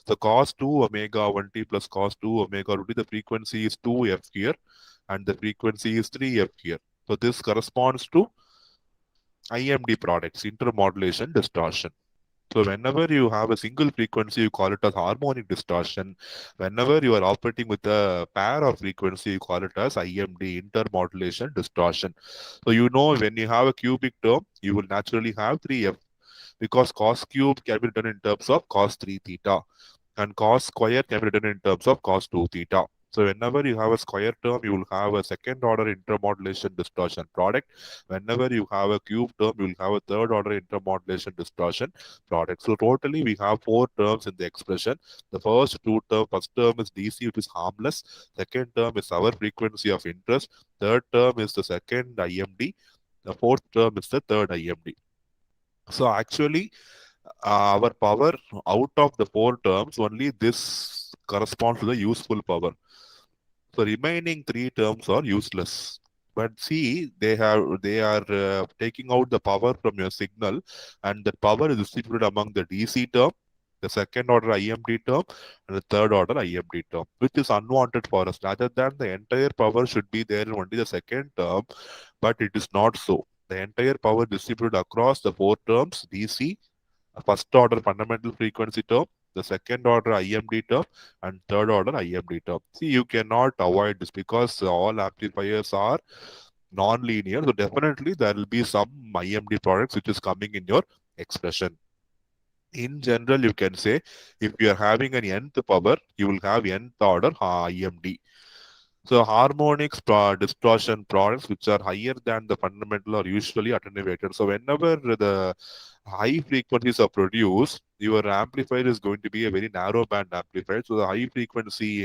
So cos 2 omega 1t plus cos 2 omega 2t, the frequency is 2f here and the frequency is 3f here. So this corresponds to IMD products, intermodulation distortion. So whenever you have a single frequency, you call it as harmonic distortion. Whenever you are operating with a pair of frequency, you call it as IMD, intermodulation distortion. So you know when you have a cubic term, you will naturally have 3f because cos cube can be written in terms of cos 3 theta and cos square can be written in terms of cos 2 theta. So whenever you have a square term, you will have a second order intermodulation distortion product. Whenever you have a cube term, you will have a third order intermodulation distortion product. So totally we have four terms in the expression. The first term is DC, which is harmless. Second term is our frequency of interest. Third term is the second IMD. The fourth term is the third IMD. So actually, our power out of the four terms, only this corresponds to the useful power. So remaining three terms are useless. But see, they are taking out the power from your signal, and that power is distributed among the DC term, the second order IMD term, and the third order IMD term, which is unwanted for us. Rather than the entire power should be there in only the second term, but it is not so. The entire power distributed across the four terms DC, first order fundamental frequency term, the second order IMD term, and third order IMD term. See, you cannot avoid this because all amplifiers are non-linear. So definitely there will be some IMD products which is coming in your expression. In general, you can say if you are having an nth power, you will have nth order IMD. So harmonics distortion products which are higher than the fundamental are usually attenuated. So whenever the high frequencies are produced, your amplifier is going to be a very narrow band amplifier. So the high frequency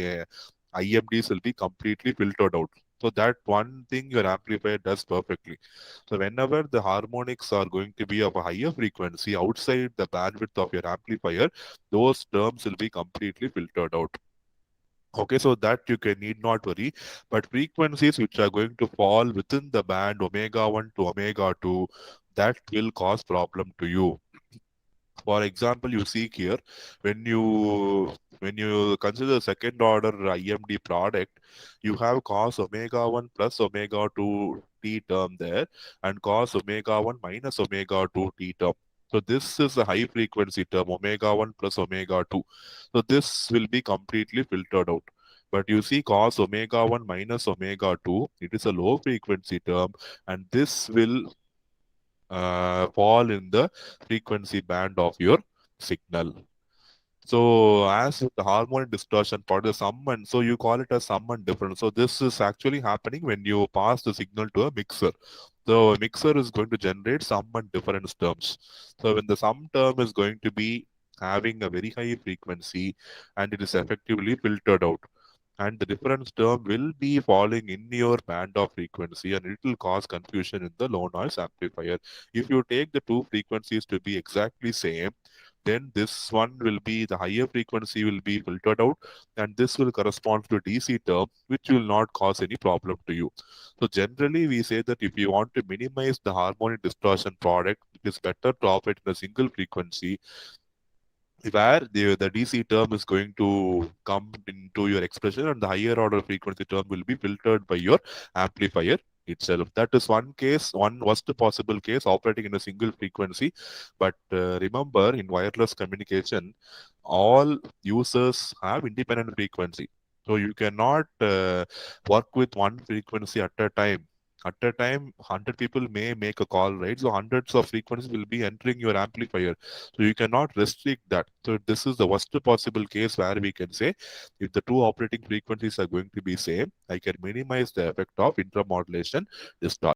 IMDs will be completely filtered out. So that one thing your amplifier does perfectly. So whenever the harmonics are going to be of a higher frequency outside the bandwidth of your amplifier, those terms will be completely filtered out. Okay, so that you can need not worry. But frequencies which are going to fall within the band omega 1 to omega 2, that will cause problem to you. For example, you see here, when you consider second order IMD product, you have cos omega 1 plus omega 2 t term there and cos omega 1 minus omega 2 t term. So this is a high frequency term, omega 1 plus omega 2. So this will be completely filtered out. But you see cos omega 1 minus omega 2, it is a low frequency term, and this will fall in the frequency band of your signal. So as with the harmonic distortion part, the sum and so you call it as sum and difference. So this is actually happening when you pass the signal to a mixer. So a mixer is going to generate sum and difference terms. So when the sum term is going to be having a very high frequency and it is effectively filtered out, and the difference term will be falling in your band of frequency and it will cause confusion in the low noise amplifier. If you take the two frequencies to be exactly same, then this one will be the higher frequency will be filtered out and this will correspond to DC term which will not cause any problem to you. So generally we say that if you want to minimize the harmonic distortion product, it is better to operate in a single frequency where the DC term is going to come into your expression and the higher order frequency term will be filtered by your amplifier itself. That is one case, one worst possible case operating in a single frequency. But remember, in wireless communication, all users have independent frequency. So you cannot work with one frequency at a time. At a time, 100 people may make a call, right? So hundreds of frequencies will be entering your amplifier. So you cannot restrict that. So this is the worst possible case where we can say if the two operating frequencies are going to be same, I can minimize the effect of intermodulation distortion.